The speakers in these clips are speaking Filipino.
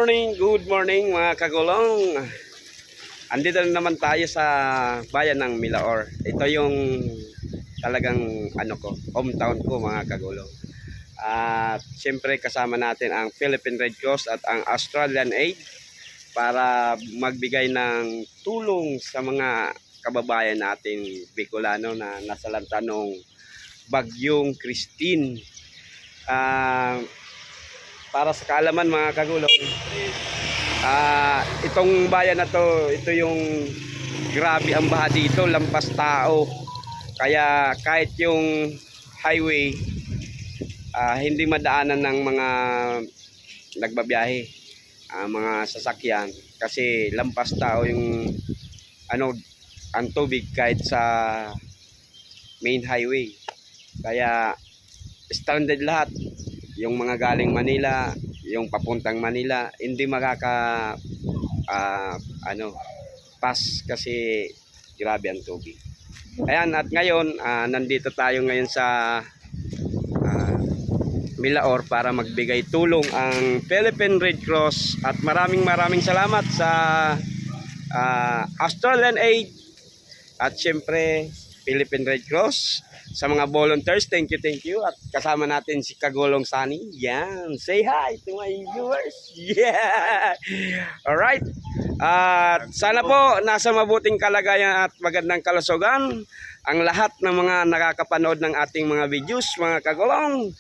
good morning mga kagulong. Andito na naman tayo sa bayan ng Milaor. Ito yung talagang hometown ko mga kagulong. At siyempre kasama natin ang Philippine Red Cross at ang Australian Aid para magbigay ng tulong sa mga kababayan natin Bicolano na nasalanta nung bagyong Christine. Para sa kaalaman mga kagulong, itong bayan na to, ito yung grabe ang baha dito, lampas tao. Kaya kahit yung highway hindi madaanan ng mga nagbabiyahe, mga sasakyan, kasi lampas tao yung ang tubig kahit sa main highway. Kaya stranded lahat. Yung mga galing Manila, yung papuntang Manila, hindi pass kasi grabe ang tubig. Ayan, at ngayon nandito tayo ngayon sa Milaor para magbigay tulong ang Philippine Red Cross, at maraming salamat sa Australian Aid at syempre Philippine Red Cross. Sa mga volunteers, thank you. At kasama natin si Kagulong Sunny. Yan, say hi to my viewers. Yeah. Alright. At sana po nasa mabuting kalagayan at magandang kalusugan ang lahat ng mga nakakapanood ng ating mga videos, mga Kagulong.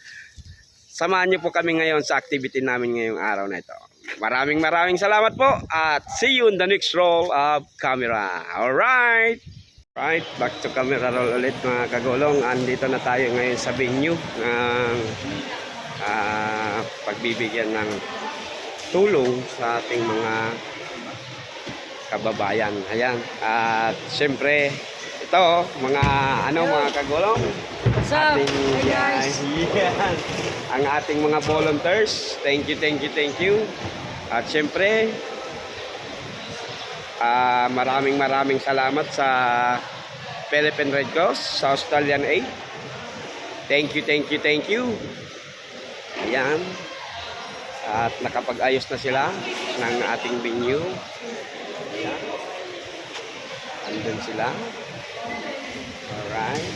Samahan niyo po kami ngayon sa activity namin ngayong araw na ito. Maraming salamat po at see you in the next roll of camera. Alright. Right, back to camera roll ulit mga kagulong. Andito na tayo ngayon sa venue ng pagbibigyan ng tulong sa ating mga kababayan. Ayan. At siyempre ito mga mga kagulong. Ang ating mga volunteers. Thank you. At siyempre maraming salamat sa Philippine Red Cross, sa Australian Aid. Thank you. Ayan. At nakapag-ayos na sila ng ating venue. Ayan. Andun sila. Alright.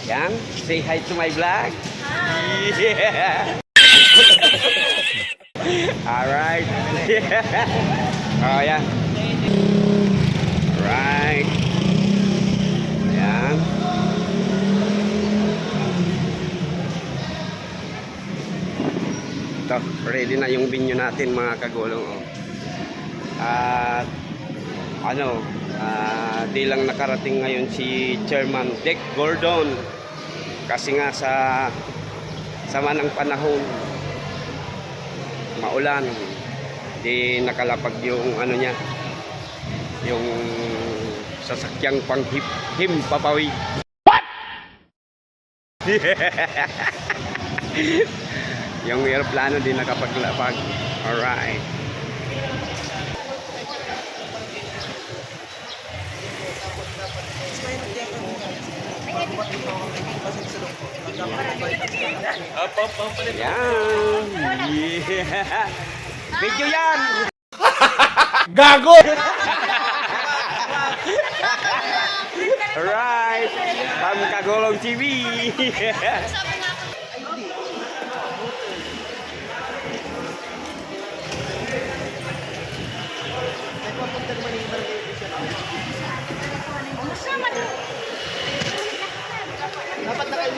Ayan. Say hi to my vlog. Hi. Yeah. Alright. Oh yeah. Right. Ayan. Ito, ready na yung venue natin mga kagulong. At di lang nakarating ngayon si Chairman Dick Gordon kasi nga sa sama ng panahon, maulan, di nakalapag yung niya, yung sasakyang himpapawid. What? Yung aeroplano di nakapaglapag. Alright. Yan. Yeah. Video yan. Gago. Alright. Pam Kagulong TV. Dapat na kayo.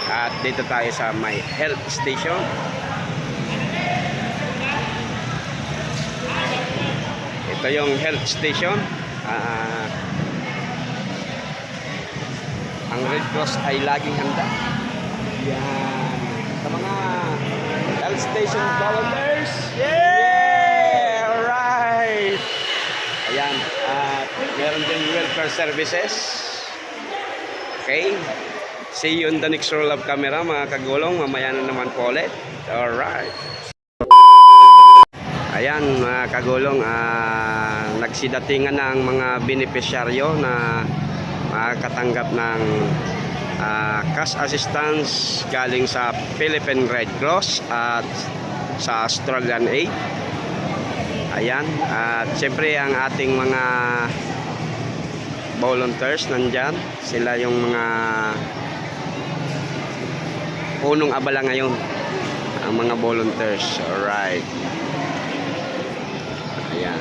At dito tayo sa may health station. Ito yung health station. Ang Red Cross ay laging handa. Yan. Sa mga health station volunteers. Yeah! Alright! Ayan. At meron din welfare services. Okay. See you in the next roll of camera mga kagulong. Mamaya na naman po ulit. Alright. Ayan mga kagulong, nagsidatingan ng mga benepisyaryo na makakatanggap ng cash assistance galing sa Philippine Red Cross at sa Australian Aid. Ayan, at siyempre ang ating mga volunteers nandyan, sila yung mga punong abala ngayon, ang mga volunteers. Alright, ayan,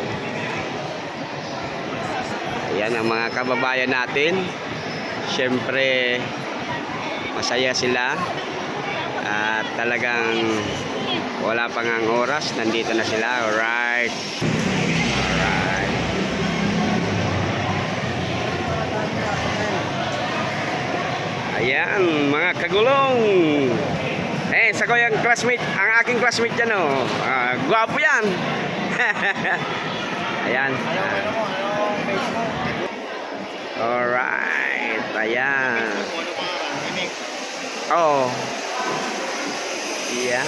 ayan ang mga kababayan natin. Siyempre masaya sila at talagang wala pang ang oras, nandito na sila. Alright, alright. Ayan mga kagulong, sa ko yung classmate, ang aking classmate dyan, oh. Gwapo yan. Ayan. Alright, ayan. Oh. Ayan.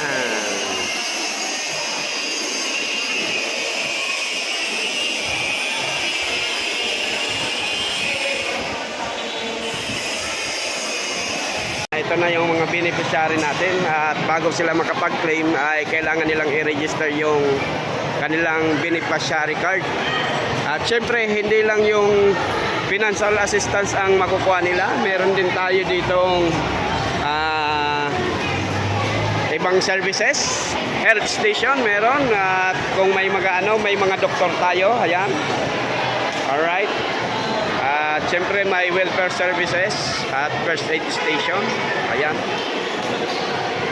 Ito na yung mga beneficiary natin, at bago sila makapag-claim ay kailangan nilang i-register yung kanilang beneficiary card. At syempre hindi lang yung financial assistance ang makukuha nila, meron din tayo ditong ibang services, health station meron, at kung may mga doktor tayo, ayan. Alright. At syempre may welfare services at first aid station. Ayan.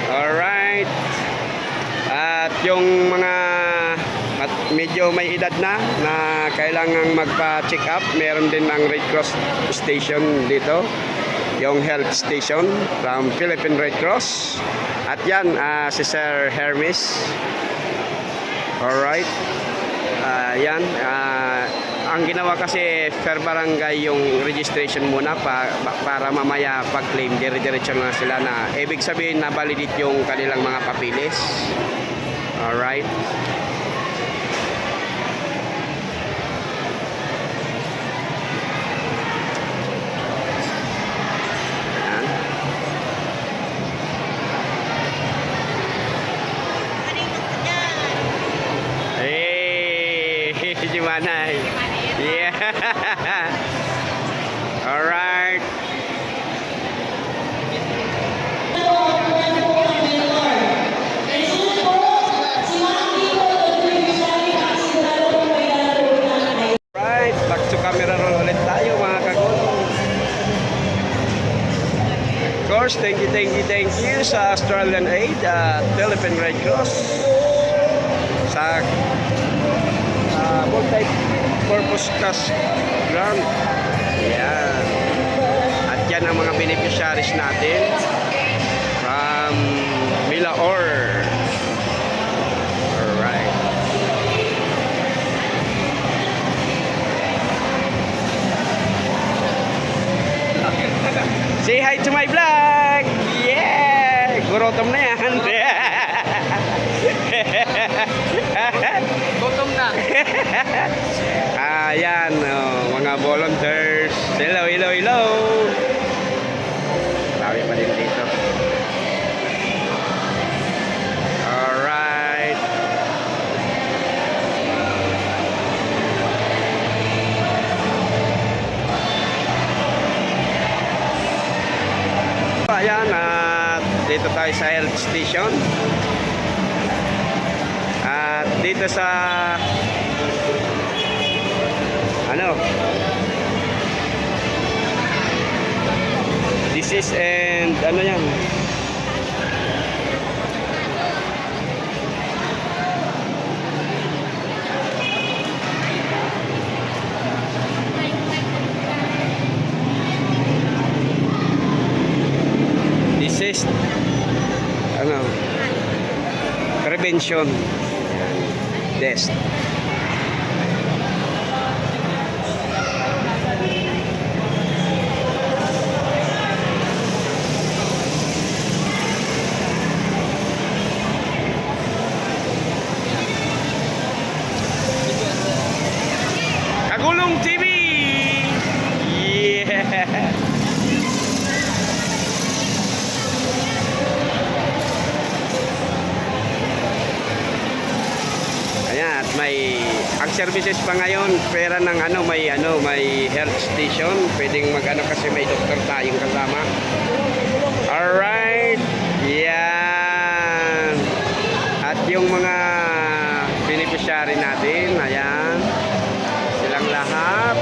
Alright. At yung mga medyo may edad na kailangang magpa-check up, meron din ang Red Cross station dito, yung health station from Philippine Red Cross. At yan, si Sir Hermes. Alright. Yan, ang ginawa kasi per barangay yung registration muna para mamaya pag-claim dire-diretso na sila, na ibig sabihin na validate yung kanilang mga papilis. Alright. Gimana? Yeah. Alright. Right, back to camera roll ulit tayo mga kagulong. Of course, thank you sa Australian Aid at Philippine Red Cross sa multi-purpose cash grant. Ayan. At yan ang mga beneficiaries natin from Milaor. Alright. Say hi to my vlog! Yeah! Gurotom na yan. Gutom na. Ayan, mga volunteers. Hello, hello, hello. Dami pa din dito. Alright. Ayan, dito tayo sa health station. At dito sa disease and yan, disease prevention test. Ang services pa ngayon, pera ng may health station. Pwedeng kasi may doktor tayong kasama. Alright. Yan. At yung mga beneficiary natin, ayan. Silang lahat.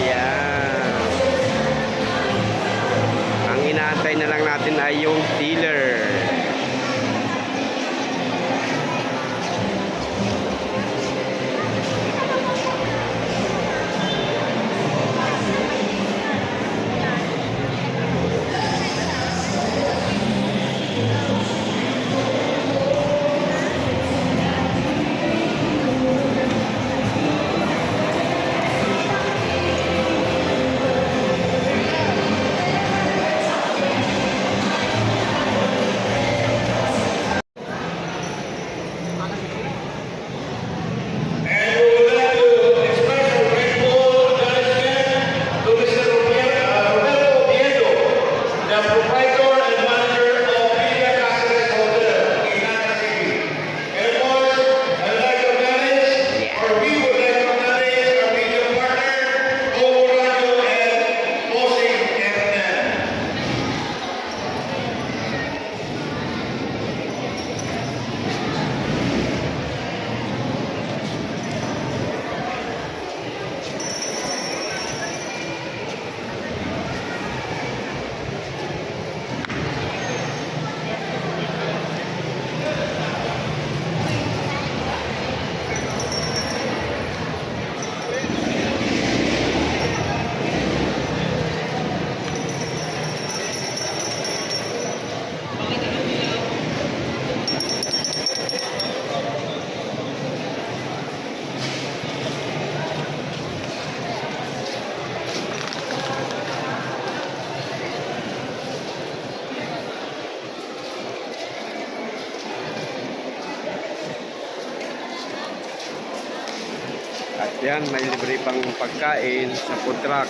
Yan. Ang inaantay na lang natin ay yung dealer. At yan, may libre pang pagkain sa food truck.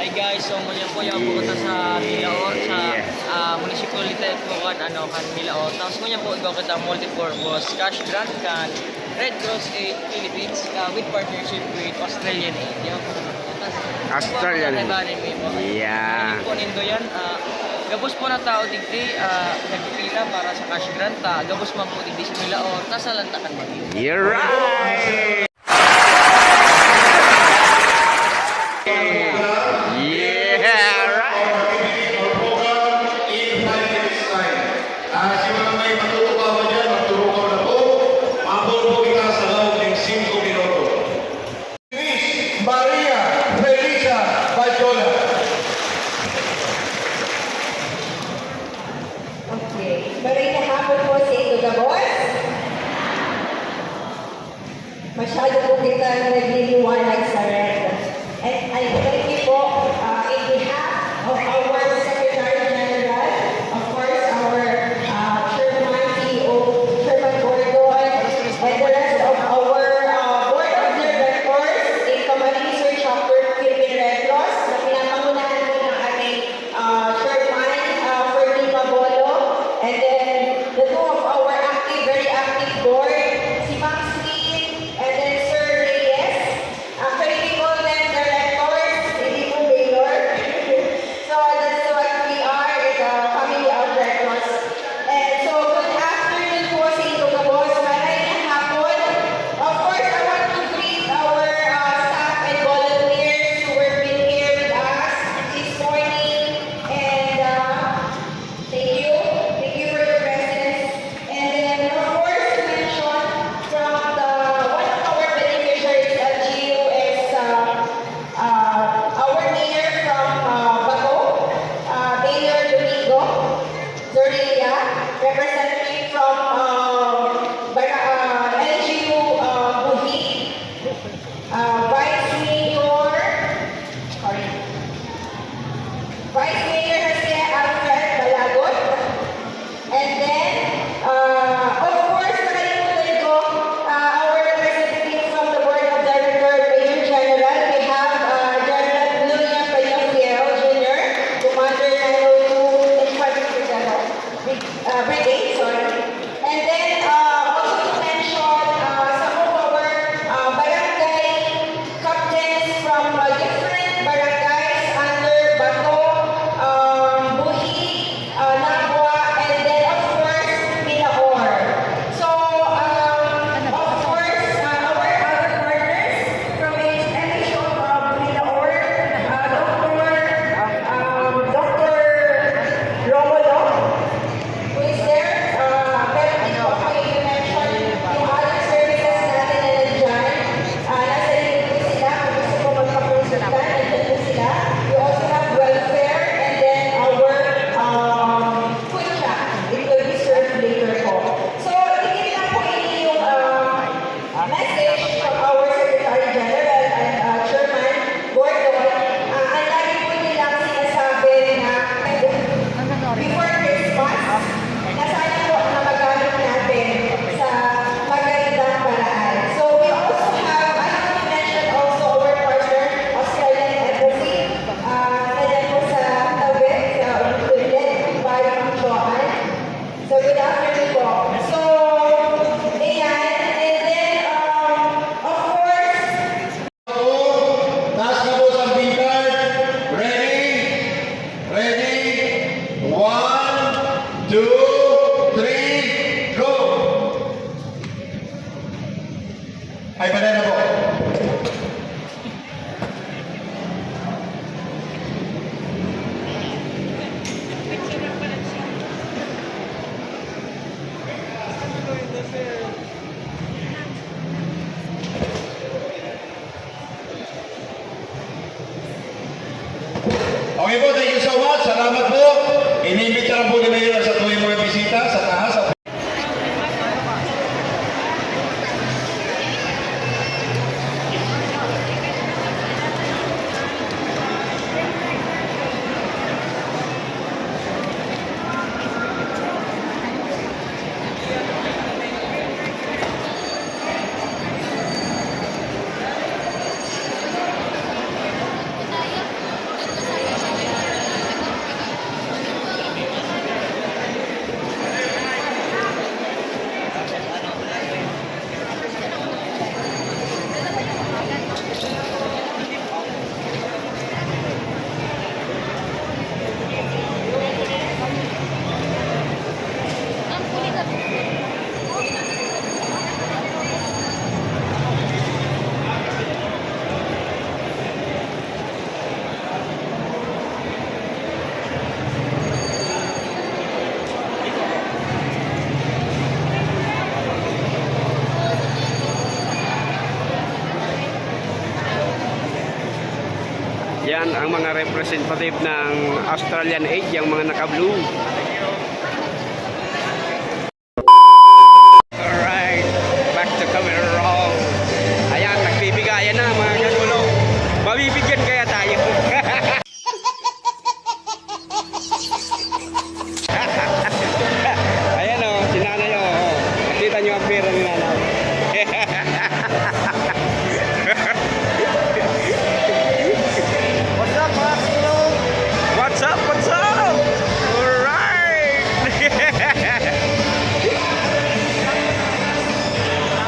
Hi guys, so ngayon po yung pupunta sa Milaor sa municipality po kan Milaor. Tapos ngayon po ikaw kita multi-purpose cash grant kan Red Cross Aid Philippines with partnership with Australian Aid. Yan po. Australian Aid. Yeah. Ngayon po nindo yan. Gabos po na tao digdi nagpipila para sa cash grant. Gabos man po digdi sa Milaor. Tasalantakan mo. You're right! Masyado po kita nagliliwanag sa red. And I thank you po in behalf of our Secretary General, of course, our Chairman, CEO, Chairman Gordon, and the rest of our Board of Directors in Camarines Sur Chapter Philippine Red Cross, na pinapangunahan po ng ating Chairman, Fernie Mabolo, and then the two of our very active board, si Ma'am Sweet, and then Sir Reyes. Actually, we call them directors, hindi po mayor. So that's what we are, is a family of directors. And so, good afternoon po sa inyo kabos. Maraming hapon. Of course, I want to greet our staff and volunteers who have been here with us this morning. And thank you. Thank you for your presence. And then, of course, to mention from one of our beneficiaries at GU is our mayor from Bago, Mayor Domingo Zorilla, representative from LGU Buhi, Vice Mayor, sorry, Vice Mayor Jose Alfred Balagot, and then, of course, nakalimutan ko, our representative from the Board of Directors, Major General, we have General William Payafiel Jr., Commander 902 Brigade, sorry. And then, also to mention, some of our barangay Okay po, thank you so much. Salamat po. Inimbita lang po ni Mayor sa tuwing mga bisita sa taas. Yan ang mga representative ng Australian Aid, yung mga naka-blue. Alright, back to camera roll. Ayan, nagbibigayan na mga kagulong. Mabibigyan kaya tayo. Ayan o, si nanay o. Nakita nyo ang pera ni nanay. What's up? What's up? Alright!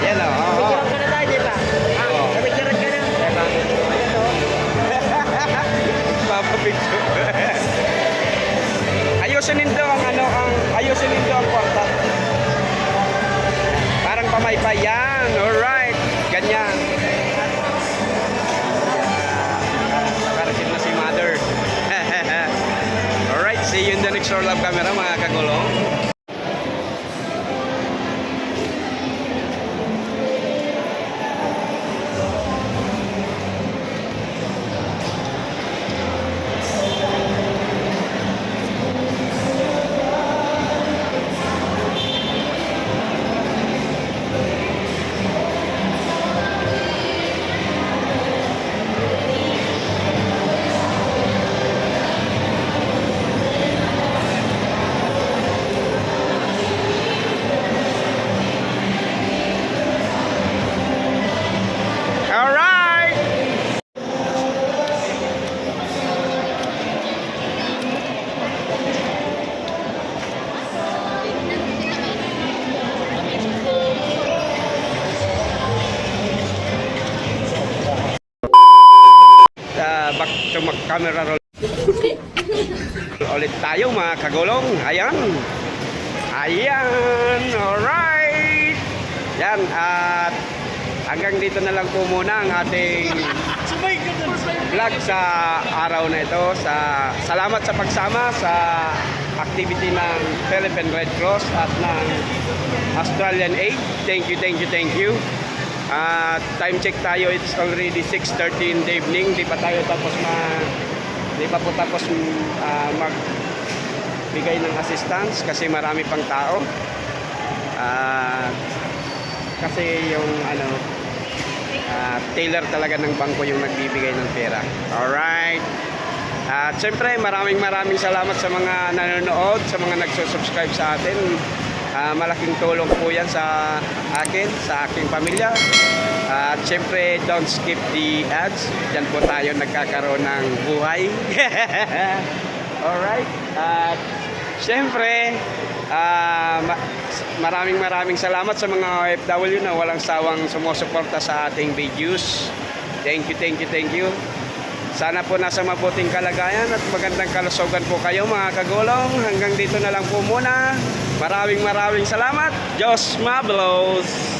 Yan o. Picturean ka na tayo, di ba? Picturean ka na. Papapicture. Ayusin nito ang ayusin nito ang kwarta. Parang pamaypay yan. Alright. Ganyan. Nakarating na si mother. Alright, see you in the next Shore Love camera mga kagulong. Alright! Back to camera roll. Ulit tayo mga kagulong. Ayan. Ayan. Alright. Yan. At hanggang dito na lang po muna ang ating vlog sa araw na ito. Salamat sa pagsama sa activity ng Philippine Red Cross at ng Australian Aid. Thank you, thank you, thank you. Time check tayo, it's already 6:30 in the evening. Di pa po tapos magbigay ng assistance kasi marami pang tao. Kasi yung tailor talaga ng bangko yung nagbibigay ng pera. Alright. At syempre maraming salamat sa mga nanonood, sa mga nagsusubscribe sa atin. Malaking tulong po yan sa akin, sa aking pamilya. At syempre don't skip the ads. Diyan po tayo nagkakaroon ng buhay. Alright. At syempre maraming salamat sa mga OFW na walang sawang sumusuporta sa ating videos. Thank you, thank you, thank you. Sana po nasa mabuting kalagayan at magandang kalusugan po kayo mga kagulong. Hanggang dito na lang po muna. Maraming salamat. Diyos mabelos.